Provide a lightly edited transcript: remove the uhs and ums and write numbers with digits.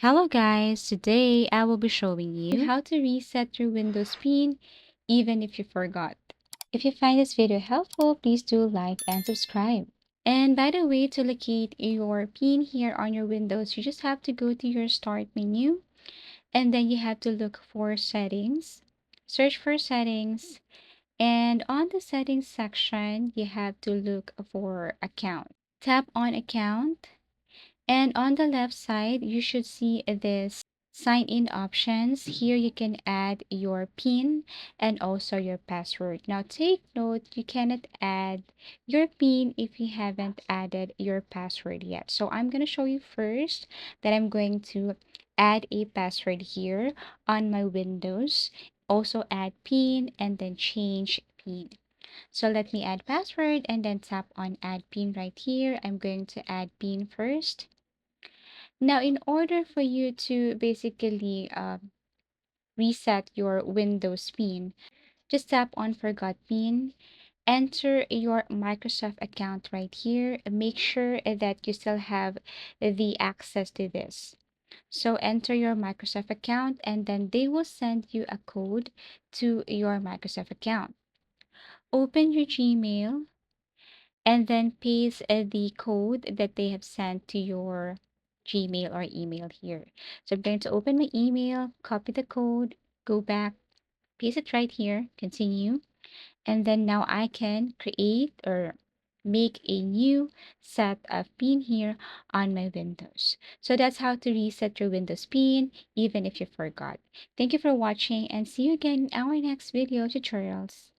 Hello guys, today I will be showing you how to reset your Windows PIN even if you forgot. If you find this video helpful, please do like and subscribe. And by the way, to locate your PIN here on your Windows, you just have to go to your Start menu and then you have to look for Settings, search for Settings, and on the Settings section, you have to look for Account. Tap on Account. And on the left side, you should see this sign in options. Here you can add your PIN and also your password. Now take note, you cannot add your PIN if you haven't added your password yet. So I'm going to show you first that I'm going to add a password here on my Windows. Also add PIN and then change PIN. So let me add password and then tap on add PIN right here. I'm going to add PIN first. Now, in order for you to basically reset your Windows PIN, just tap on Forgot PIN, enter your Microsoft account right here. Make sure that you still have the access to this. So enter your Microsoft account and then they will send you a code to your Microsoft account. Open your Gmail and then paste the code that they have sent to your Gmail or email here. So I'm going to open my email, copy the code, go back, paste it right here, continue, and then now I can create or make a new set of PIN here on my Windows. So that's how to reset your Windows PIN even if you forgot. Thank you for watching and see you again in our next video tutorials.